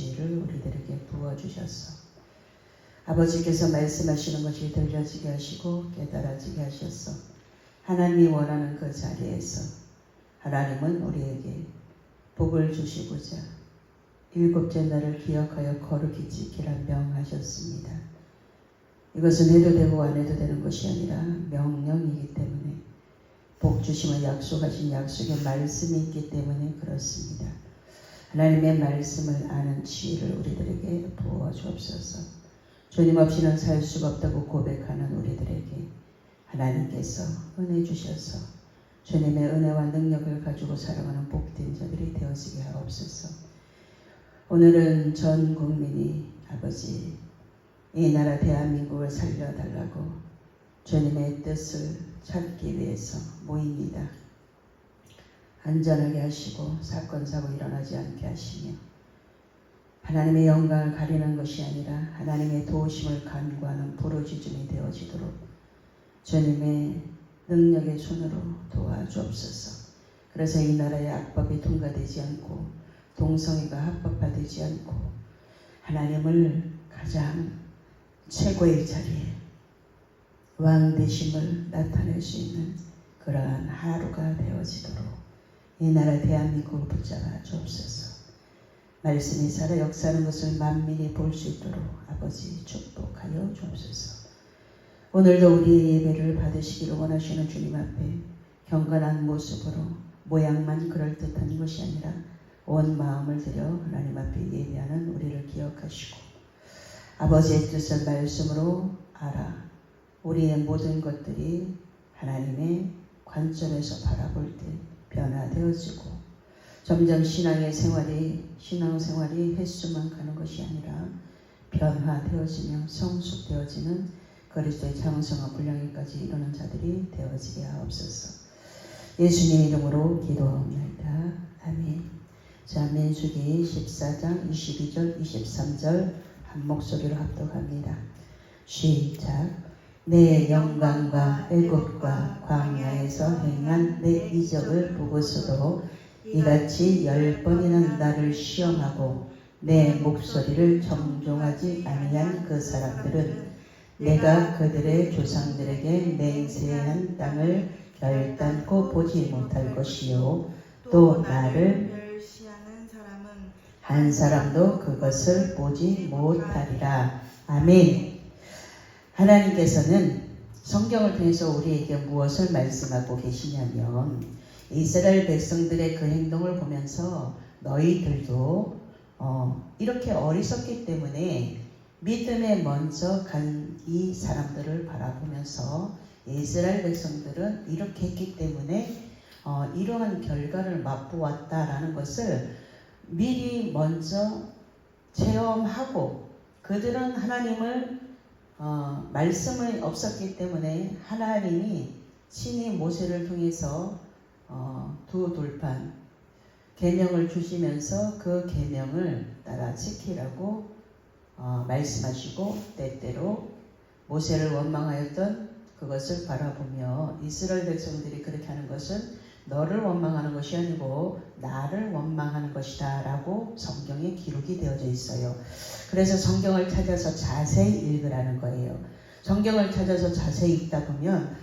지혜를 우리들에게 부어주셔서 아버지께서 말씀하시는 것이 들려지게 하시고 깨달아지게 하셔서 하나님이 원하는 그 자리에서 하나님은 우리에게 복을 주시고자 일곱째 날을 기억하여 거룩히 지키라 명하셨습니다. 이것은 해도 되고 안 해도 되는 것이 아니라 명령이기 때문에 복 주심을 약속하신 약속의 말씀이 있기 때문에 그렇습니다. 하나님의 말씀을 아는 지혜를 우리들에게 부어 주옵소서. 주님 없이는 살 수가 없다고 고백하는 우리들에게 하나님께서 은혜 주셔서 주님의 은혜와 능력을 가지고 살아가는 복된 자들이 되어지게 하옵소서. 오늘은 전 국민이 아버지 이 나라 대한민국을 살려달라고 주님의 뜻을 찾기 위해서 모입니다. 안전하게 하시고 사건 사고 일어나지 않게 하시며 하나님의 영광을 가리는 것이 아니라 하나님의 도우심을 간구하는 부르짖음이 되어지도록 주님의 능력의 손으로 도와주옵소서. 그래서 이 나라의 악법이 통과되지 않고 동성애가 합법화되지 않고 하나님을 가장 최고의 자리에 왕 되심을 나타낼 수 있는 그러한 하루가 되어지도록 이 나라 대한민국을 붙잡아 주옵소서. 말씀이 살아 역사하는 것을 만민이 볼 수 있도록 아버지 축복하여 주옵소서. 오늘도 우리의 예배를 받으시기를 원하시는 주님 앞에 경건한 모습으로 모양만 그럴듯한 것이 아니라 온 마음을 들여 하나님 앞에 예배하는 우리를 기억하시고 아버지의 뜻을 말씀으로 알아 우리의 모든 것들이 하나님의 관점에서 바라볼 때 변화되어지고 점점 신앙생활이 횟수만 가는 것이 아니라 변화되어지며 성숙되어지는 그리스도의 장성한 분량에까지 이르는 자들이 되어지게 하옵소서. 예수님의 이름으로 기도하옵나이다. 아멘. 자, 민수기 14장 22절 23절 한 목소리로 합독합니다. 시작. 내 영광과 애국과 광야에서 행한 내 이적을 보고서도 이같이 10번이나 나를 시험하고 내 목소리를 정종하지 아니한 그 사람들은 내가 그들의 조상들에게 맹세한 땅을 결단코 보지 못할 것이요 또 나를 멸시하는 사람은 한 사람도 그것을 보지 못하리라. 아멘. 하나님께서는 성경을 통해서 우리에게 무엇을 말씀하고 계시냐면 이스라엘 백성들의 그 행동을 보면서 너희들도 이렇게 어리석기 때문에 믿음에 먼저 간 이 사람들을 바라보면서 이스라엘 백성들은 이렇게 했기 때문에 이러한 결과를 맛보았다라는 것을 미리 먼저 체험하고 그들은 하나님을 말씀이 없었기 때문에 하나님이 친히 모세를 통해서 두 돌판 계명을 주시면서 그 계명을 따라 지키라고 말씀하시고 때때로 모세를 원망하였던 그것을 바라보며 이스라엘 백성들이 그렇게 하는 것은 너를 원망하는 것이 아니고 나를 원망하는 것이다 라고 성경에 기록이 되어져 있어요. 그래서 성경을 찾아서 자세히 읽으라는 거예요. 성경을 찾아서 자세히 읽다 보면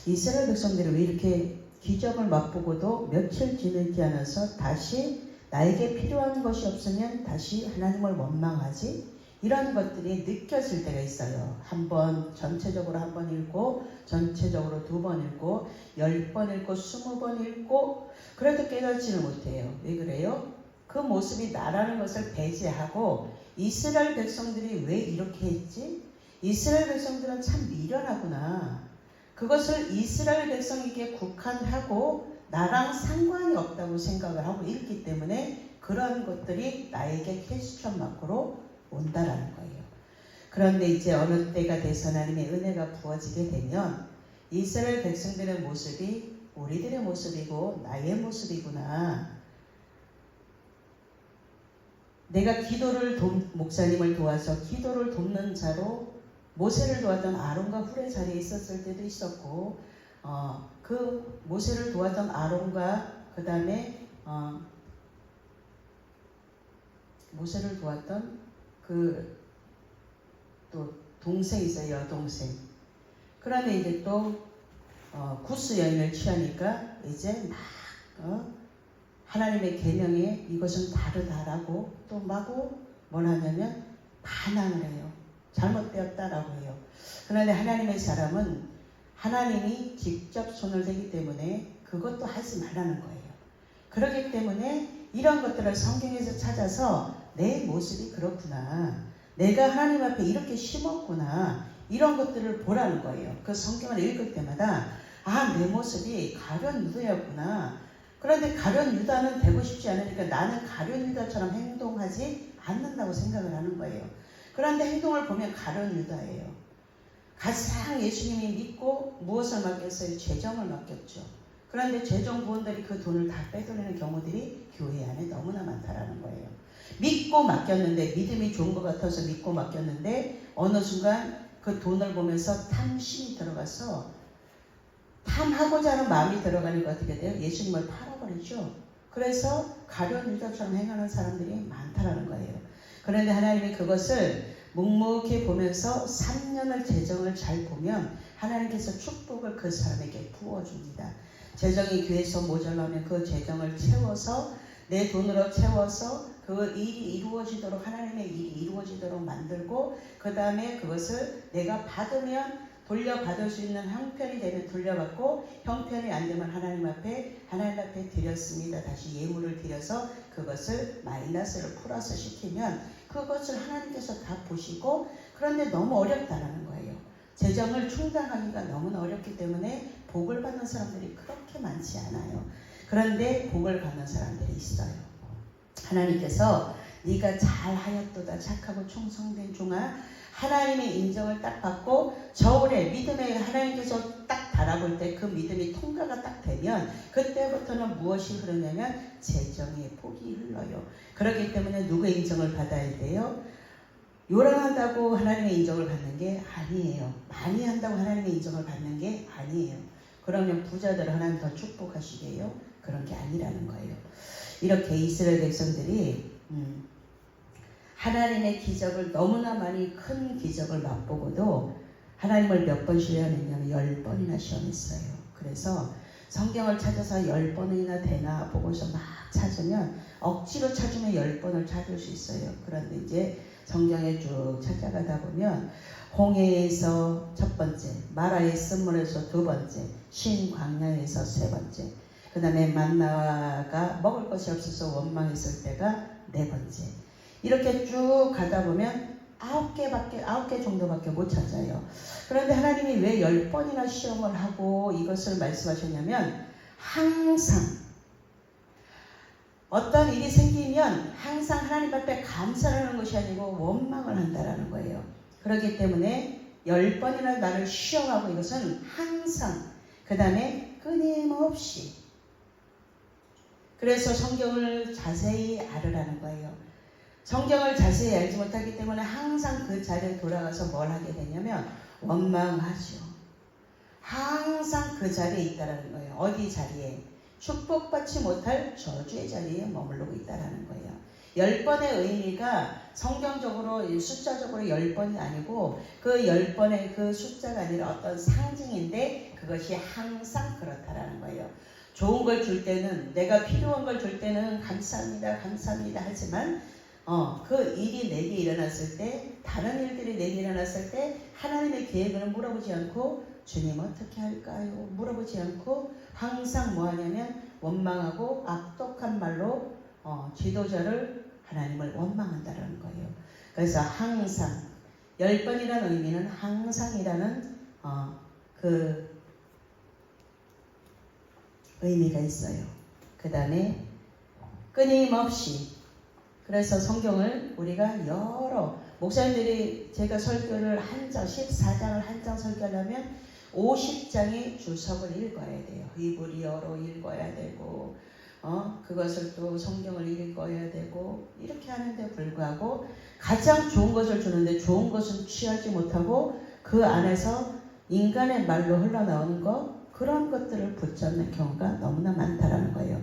이스라엘 백성들이 왜 이렇게 기적을 맛보고도 며칠 지나지 않아서 다시 나에게 필요한 것이 없으면 다시 하나님을 원망하지? 이런 것들이 느껴질 때가 있어요. 전체적으로 한 번 읽고 전체적으로 2번 읽고 10번 읽고 20번 읽고 그래도 깨닫지는 못해요. 왜 그래요? 그 모습이 나라는 것을 배제하고 이스라엘 백성들이 왜 이렇게 했지? 이스라엘 백성들은 참 미련하구나. 그것을 이스라엘 백성에게 국한하고 나랑 상관이 없다고 생각을 하고 있기 때문에 그런 것들이 나에게 퀘스천 마크로 온다라는 거예요. 그런데 이제 어느 때가 돼서 하나님의 은혜가 부어지게 되면 이스라엘 백성들의 모습이 우리들의 모습이고 나의 모습이구나. 내가 목사님을 도와서 기도를 돕는 자로 모세를 도왔던 아론과 훌의 자리에 있었을 때도 있었고 그 모세를 도왔던 아론과 그 다음에 모세를 도왔던 그 또 동생이 있어요. 여동생. 그런데 이제 또 구스 여인을 취하니까 이제 막 하나님의 계명에 이것은 다르다라고 또 마구 뭐라 하냐면 반항을 해요. 잘못되었다라고 해요. 그런데 하나님의 사람은 하나님이 직접 손을 대기 때문에 그것도 하지 말라는 거예요. 그렇기 때문에 이런 것들을 성경에서 찾아서 내 모습이 그렇구나. 내가 하나님 앞에 이렇게 심었구나. 이런 것들을 보라는 거예요. 그 성경을 읽을 때마다 내 모습이 가룟 유다였구나. 그런데 가룟 유다는 되고 싶지 않으니까 나는 가룟 유다처럼 행동하지 않는다고 생각을 하는 거예요. 그런데 행동을 보면 가룟 유다예요. 가장 예수님이 믿고 무엇을 맡겼어요? 재정을 맡겼죠. 그런데 재정 부원들이 그 돈을 다 빼돌리는 경우들이 교회 안에 너무나 많다라는 거예요. 믿고 맡겼는데 믿음이 좋은 것 같아서 믿고 맡겼는데 어느 순간 그 돈을 보면서 탐심이 들어가서 탐하고자 하는 마음이 들어가니까 어떻게 돼요? 예수님을 팔아버리죠. 그래서 가룟 유다처럼 행하는 사람들이 많다라는 거예요. 그런데 하나님이 그것을 묵묵히 보면서 3년을 재정을 잘 보면 하나님께서 축복을 그 사람에게 부어줍니다. 재정이 교회에서 모자라면 그 재정을 채워서 내 돈으로 채워서 그 일이 이루어지도록 하나님의 일이 이루어지도록 만들고 그 다음에 그것을 내가 받으면 돌려받을 수 있는 형편이 되면 돌려받고 형편이 안 되면 하나님 앞에 드렸습니다. 다시 예물을 드려서 그것을 마이너스를 플러스 시키면 그것을 하나님께서 다 보시고 그런데 너무 어렵다라는 거예요. 재정을 충당하기가 너무나 어렵기 때문에 복을 받는 사람들이 그렇게 많지 않아요. 그런데 복을 받는 사람들이 있어요. 하나님께서 네가 잘하였도다 착하고 충성된 종아 하나님의 인정을 딱 받고 저울에 믿음에 하나님께서 딱 바라볼 때 그 믿음이 통과가 딱 되면 그때부터는 무엇이 흐르냐면 재정의 복이 흘러요. 그렇기 때문에 누구의 인정을 받아야 돼요? 요란하다고 하나님의 인정을 받는 게 아니에요. 많이 한다고 하나님의 인정을 받는 게 아니에요. 그러면 부자들을 하나님 더 축복하시게요? 그런 게 아니라는 거예요. 이렇게 이스라엘 백성들이 하나님의 기적을 너무나 많이 큰 기적을 맛보고도 하나님을 몇 번 시험했냐면 10번이나 시험했어요. 그래서 성경을 찾아서 10번이나 되나 보고서 막 찾으면 억지로 찾으면 10번을 찾을 수 있어요. 그런데 이제 성경에 쭉 찾아가다 보면 홍해에서 첫 번째, 마라의 쓴물에서 두 번째, 신광야에서 세 번째, 그 다음에 만나가 먹을 것이 없어서 원망했을 때가 네 번째. 이렇게 쭉 가다 보면 9개 정도밖에 못 찾아요. 그런데 하나님이 왜 10번이나 시험을 하고 이것을 말씀하셨냐면 항상 어떤 일이 생기면 항상 하나님 앞에 감사하는 것이 아니고 원망을 한다라는 거예요. 그렇기 때문에 10번이나 나를 시험하고 이것은 항상 그 다음에 끊임없이 그래서 성경을 자세히 알으라는 거예요. 성경을 자세히 알지 못하기 때문에 항상 그 자리에 돌아가서 뭘 하게 되냐면 원망하죠. 항상 그 자리에 있다라는 거예요. 어디 자리에? 축복받지 못할 저주의 자리에 머무르고 있다라는 거예요. 10번의 의미가 성경적으로 숫자적으로 10번이 아니고 그 10번의 그 숫자가 아니라 어떤 상징인데 그것이 항상 그렇다라는 거예요. 좋은 걸 줄 때는 내가 필요한 걸 줄 때는 감사합니다 하지만 그 일이 내게 일어났을 때 다른 일들이 내게 일어났을 때 하나님의 계획을 물어보지 않고 주님 어떻게 할까요? 물어보지 않고 항상 뭐하냐면 원망하고 악독한 말로 지도자를 하나님을 원망한다는 거예요. 그래서 항상 10번이라는 의미는 항상이라는 그 의미가 있어요. 그 다음에 끊임없이 그래서 성경을 우리가 여러 목사님들이 제가 설교를 한 장 14장을 한 장 설교하려면 50장의 주석을 읽어야 돼요. 히브리어로 읽어야 되고 그것을 또 성경을 읽어야 되고 이렇게 하는데 불구하고 가장 좋은 것을 주는데 좋은 것은 취하지 못하고 그 안에서 인간의 말로 흘러나오는 그런 것들을 붙잡는 경우가 너무나 많다라는 거예요.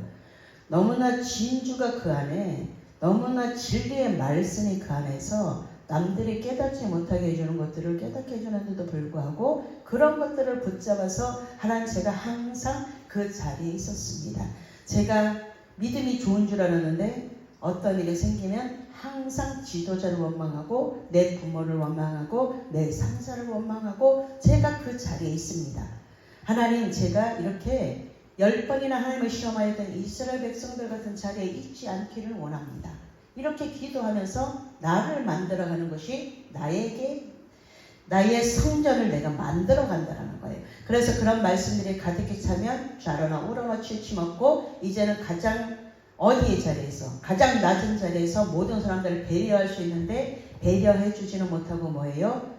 너무나 진주가 그 안에 너무나 진리의 말씀이 그 안에서 남들이 깨닫지 못하게 해주는 것들을 깨닫게 해주는데도 불구하고 그런 것들을 붙잡아서 하나님 제가 항상 그 자리에 있었습니다. 제가 믿음이 좋은 줄 알았는데 어떤 일이 생기면 항상 지도자를 원망하고 내 부모를 원망하고 내 상사를 원망하고 제가 그 자리에 있습니다. 하나님 제가 이렇게 10번이나 하나님을 시험하였던 이스라엘 백성들 같은 자리에 있지 않기를 원합니다. 이렇게 기도하면서 나를 만들어가는 것이 나의 성전을 내가 만들어 간다는 거예요. 그래서 그런 말씀들이 가득히 차면 좌로나 우로나 치우침없고 이제는 가장 어디의 자리에서 가장 낮은 자리에서 모든 사람들을 배려할 수 있는데 배려해 주지는 못하고 뭐예요?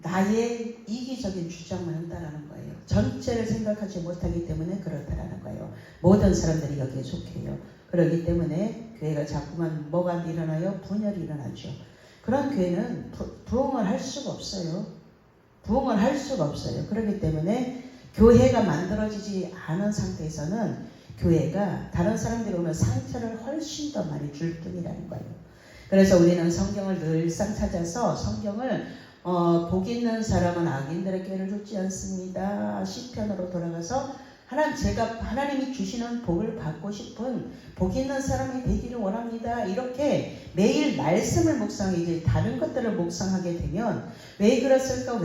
나의 이기적인 주장만 한다라는 거예요. 전체를 생각하지 못하기 때문에 그렇다라는 거예요. 모든 사람들이 여기에 속해요. 그렇기 때문에 교회가 자꾸만 뭐가 일어나요? 분열이 일어나죠. 그런 교회는 부흥을 할 수가 없어요. 부흥을 할 수가 없어요. 그렇기 때문에 교회가 만들어지지 않은 상태에서는 교회가 다른 사람들이 오는 상처를 훨씬 더 많이 줄 뿐이라는 거예요. 그래서 우리는 성경을 늘상 찾아서 성경을 복 있는 사람은 악인들의 꾀를 쫓지 않습니다. 시편으로 돌아가서 하나님이 주시는 복을 받고 싶은 복 있는 사람이 되기를 원합니다. 이렇게 매일 말씀을 묵상해 이제 다른 것들을 묵상하게 되면 왜 그랬을까?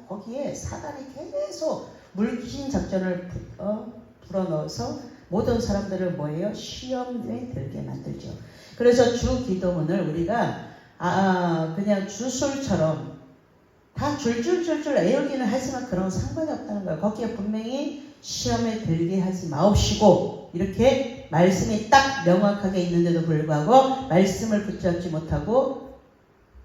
거기에 사단이 계속 물귀신 작전을 불어넣어서 모든 사람들을 뭐예요? 시험에 들게 만들죠. 그래서 주 기도문을 우리가 그냥 주술처럼 다 줄줄줄줄 애우기는 하지만 그런 상관이 없다는 거예요. 거기에 분명히 시험에 들게 하지 마옵시고 이렇게 말씀이 딱 명확하게 있는데도 불구하고 말씀을 붙잡지 못하고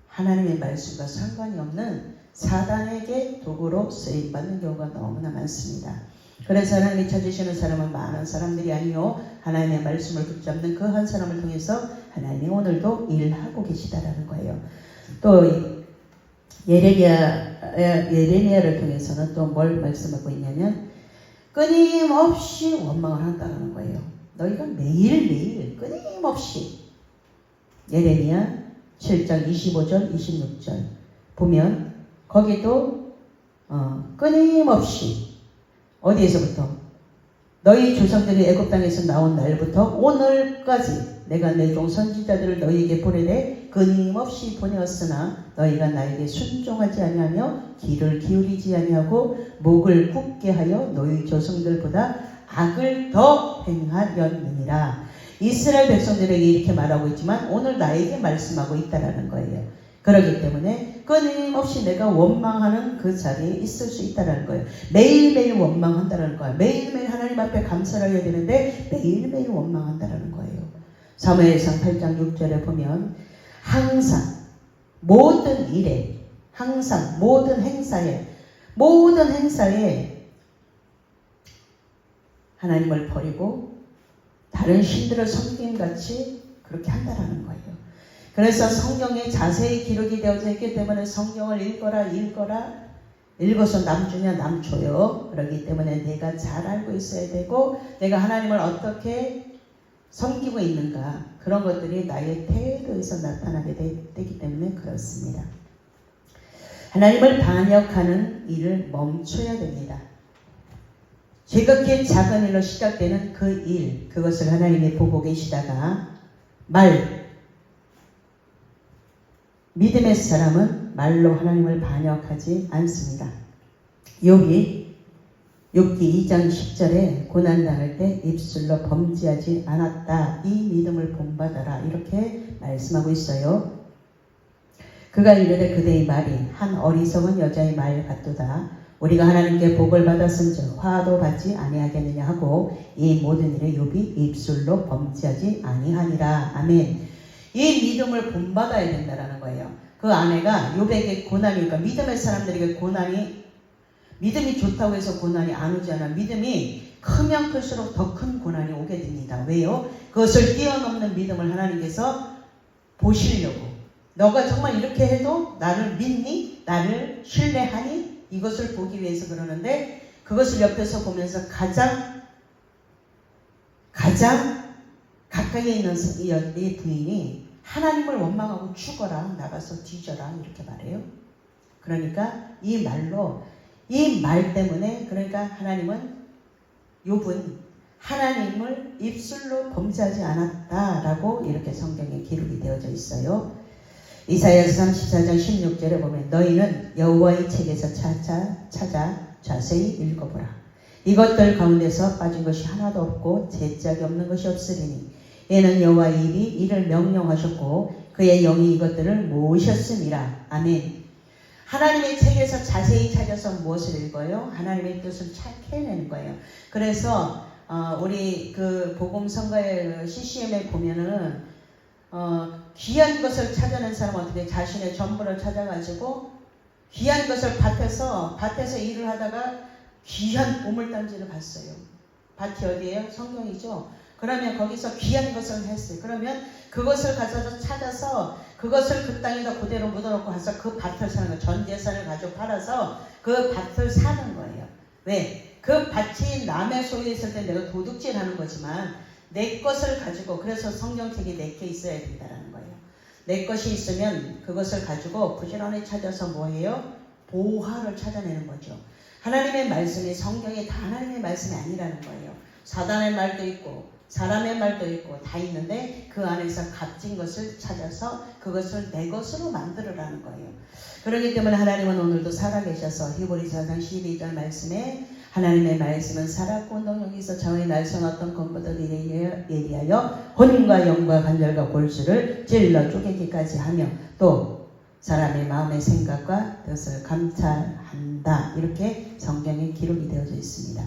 하나님의 말씀과 상관이 없는 사단에게 도구로 쓰임받는 경우가 너무나 많습니다. 그래서 하나님이 찾으시는 사람은 많은 사람들이 아니요 하나님의 말씀을 붙잡는 그 한 사람을 통해서 하나님이 오늘도 일하고 계시다라는 거예요. 또 예레미야를 통해서는 또 뭘 말씀하고 있냐면 끊임없이 원망을 한다는 거예요. 너희가 매일매일 끊임없이 예레미야 7장 25절 26절 보면 거기도 끊임없이 어디에서부터 너희 조상들이 애굽 땅에서 나온 날부터 오늘까지 내가 내 종 선지자들을 너희에게 보내되 끊임없이 보내었으나 너희가 나에게 순종하지 아니하며 귀를 기울이지 아니하고 목을 굳게 하여 너희 조상들보다 악을 더 행하였느니라. 이스라엘 백성들에게 이렇게 말하고 있지만 오늘 나에게 말씀하고 있다라는 거예요. 그렇기 때문에 끊임없이 내가 원망하는 그 자리에 있을 수 있다는 거예요. 매일매일 원망한다는 거예요. 매일매일 하나님 앞에 감사를 해야 되는데 매일매일 원망한다는 거예요. 사무엘상 8장 6절에 보면 항상 모든 일에 항상 모든 행사에 하나님을 버리고 다른 신들을 섬김같이 그렇게 한다라는 거예요. 그래서 성경에 자세히 기록이 되어져 있기 때문에 성경을 읽어서 남주냐 남줘요. 그렇기 때문에 내가 잘 알고 있어야 되고 내가 하나님을 어떻게 섬기고 있는가 그런 것들이 나의 태도에서 나타나게 되기 때문에 그렇습니다. 하나님을 반역하는 일을 멈춰야 됩니다. 지극히 작은 일로 시작되는 그 일, 그것을 하나님이 보고 계시다가 믿음의 사람은 말로 하나님을 반역하지 않습니다. 욥기 2장 10절에 고난당할 때 입술로 범죄하지 않았다. 이 믿음을 본받아라. 이렇게 말씀하고 있어요. 그가 이르되 그대의 말이 한 어리석은 여자의 말 같도다. 우리가 하나님께 복을 받았은즉 화도 받지 아니하겠느냐 하고 이 모든 일에 욥이 입술로 범죄하지 아니하니라. 아멘. 이 믿음을 본받아야 된다는 거예요. 그 아내가 욥에게 고난이니까 믿음의 사람들에게 믿음이 좋다고 해서 고난이 안 오지 않아. 믿음이 크면 클수록 더 큰 고난이 오게 됩니다. 왜요? 그것을 뛰어넘는 믿음을 하나님께서 보시려고. 너가 정말 이렇게 해도 나를 믿니? 나를 신뢰하니? 이것을 보기 위해서 그러는데 그것을 옆에서 보면서 가장 가까이에 있는 이 부인이 하나님을 원망하고 죽어라, 나가서 뒤져라 이렇게 말해요. 그러니까 이 말 때문에 그러니까 하나님은 욥은 하나님을 입술로 범죄하지 않았다라고 이렇게 성경에 기록이 되어져 있어요. 이사야서 34장 16절에 보면 너희는 여호와의 책에서 찾아 자세히 읽어보라. 이것들 가운데서 빠진 것이 하나도 없고 제짝이 없는 것이 없으리니 이는 여호와의 입이 이를 명령하셨고 그의 영이 이것들을 모으셨음이라. 아멘. 하나님의 책에서 자세히 찾아서 무엇을 읽어요? 하나님의 뜻을 캐내는 거예요. 그래서 우리 그 복음 선거의 CCM에 보면은 귀한 것을 찾아낸 사람은 어떻게 자신의 전부를 찾아가지고 귀한 것을 밭에서 일을 하다가 귀한 보물단지를 봤어요. 밭이 어디예요? 성경이죠. 그러면 거기서 귀한 것을 했어요. 그러면 그것을 가져서 찾아서 그것을 그 땅에다 그대로 묻어놓고 가서 그 밭을 사는 거예요. 전 재산을 가지고 팔아서 그 밭을 사는 거예요. 왜? 그 밭이 남의 소유에 있을 때 내가 도둑질 하는 거지만 내 것을 가지고 그래서 성경책이 내게 있어야 된다는 거예요. 내 것이 있으면 그것을 가지고 부지런히 찾아서 뭐예요? 보화를 찾아내는 거죠. 하나님의 말씀이 성경이 다 하나님의 말씀이 아니라는 거예요. 사단의 말도 있고 사람의 말도 있고 다 있는데 그 안에서 값진 것을 찾아서 그것을 내 것으로 만들으라는 거예요. 그렇기 때문에 하나님은 오늘도 살아계셔서 히브리서 4장 12절 말씀에 하나님의 말씀은 살았고 운동력이 있어 저의 날선 어떤 것보다 예리하여 혼과 영과 관절과 골수를 찔러 쪼개기까지 하며 또 사람의 마음의 생각과 뜻을 감찰한다. 이렇게 성경에 기록이 되어져 있습니다.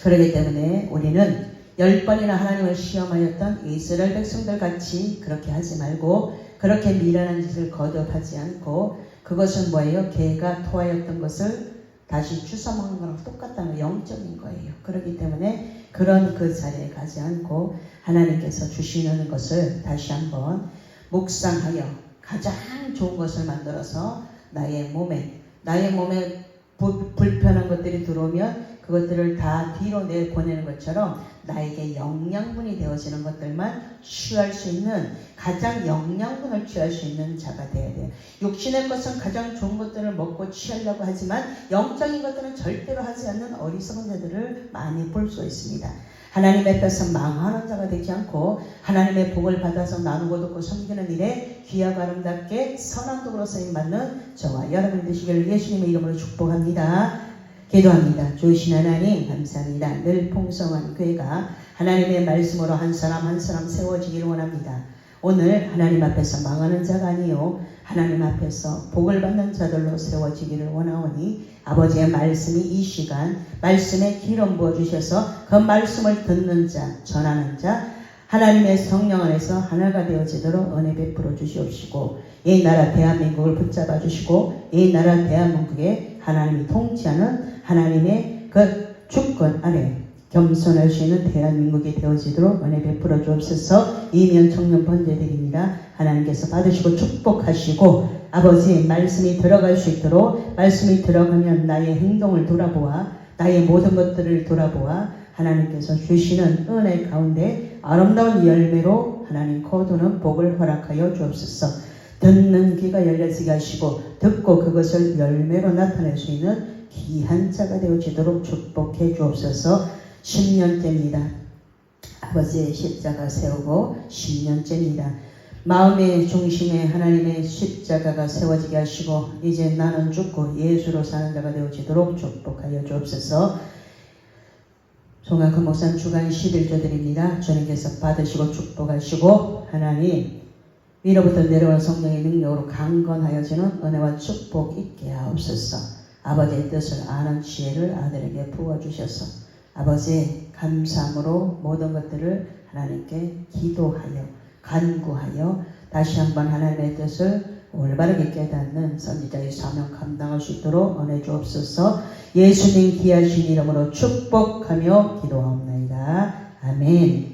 그렇기 때문에 우리는 10번이나 하나님을 시험하였던 이스라엘 백성들 같이 그렇게 하지 말고 그렇게 미련한 짓을 거듭하지 않고 그것은 뭐예요? 개가 토하였던 것을 다시 주워먹는 거랑 똑같다는 영적인 거예요. 그렇기 때문에 그런 그 자리에 가지 않고 하나님께서 주시는 것을 다시 한번 묵상하여 가장 좋은 것을 만들어서 나의 몸에 불편한 것들이 들어오면 그것들을 다 뒤로 내보내는 것처럼 나에게 영양분이 되어지는 것들만 취할 수 있는 가장 영양분을 취할 수 있는 자가 되어야 돼요. 육신의 것은 가장 좋은 것들을 먹고 취하려고 하지만 영적인 것들은 절대로 하지 않는 어리석은 자들을 많이 볼 수 있습니다. 하나님 앞에서 망하는 자가 되지 않고 하나님의 복을 받아서 나누고 돕고 섬기는 일에 귀하고 아름답게 선한 도구로 쓰임받는 저와 여러분 되시기를 예수님의 이름으로 축복합니다. 기도합니다. 주신 하나님 감사합니다. 늘 풍성한 교회가 하나님의 말씀으로 한 사람 한 사람 세워지기를 원합니다. 오늘 하나님 앞에서 망하는 자가 아니요 하나님 앞에서 복을 받는 자들로 세워지기를 원하오니 아버지의 말씀이 이 시간 말씀에 기름 부어주셔서 그 말씀을 듣는 자 전하는 자 하나님의 성령 안에서 하나가 되어지도록 은혜 베풀어 주시옵시고 이 나라 대한민국을 붙잡아 주시고 이 나라 대한민국에 하나님이 통치하는 하나님의 그 주권 아래 겸손할 수 있는 대한민국이 되어지도록 은혜 베풀어 주옵소서. 이면 청년 번제드립니다. 하나님께서 받으시고 축복하시고 아버지의 말씀이 들어갈 수 있도록 말씀이 들어가면 나의 행동을 돌아보아 나의 모든 것들을 돌아보아 하나님께서 주시는 은혜 가운데 아름다운 열매로 하나님 거두는 복을 허락하여 주옵소서. 듣는 귀가 열려지게 하시고 듣고 그것을 열매로 나타낼 수 있는 귀한 자가 되어지도록 축복해 주옵소서. 10년째입니다. 아버지의 십자가 세우고 10년째입니다. 마음의 중심에 하나님의 십자가가 세워지게 하시고 이제 나는 죽고 예수로 사는 자가 되어지도록 축복하여 주옵소서. 송학헌 목사님 주간 11조 드립니다. 주님께서 받으시고 축복하시고 하나님 위로부터 내려온 성령의 능력으로 강건하여지는 은혜와 축복 있게 하옵소서. 아버지의 뜻을 아는 지혜를 아들에게 부어주셔서 아버지 감사함으로 모든 것들을 하나님께 기도하여 간구하여 다시 한번 하나님의 뜻을 올바르게 깨닫는 선지자의 사명 감당할 수 있도록 은혜 주옵소서. 예수님 귀하신 이름으로 축복하며 기도하옵나이다. 아멘.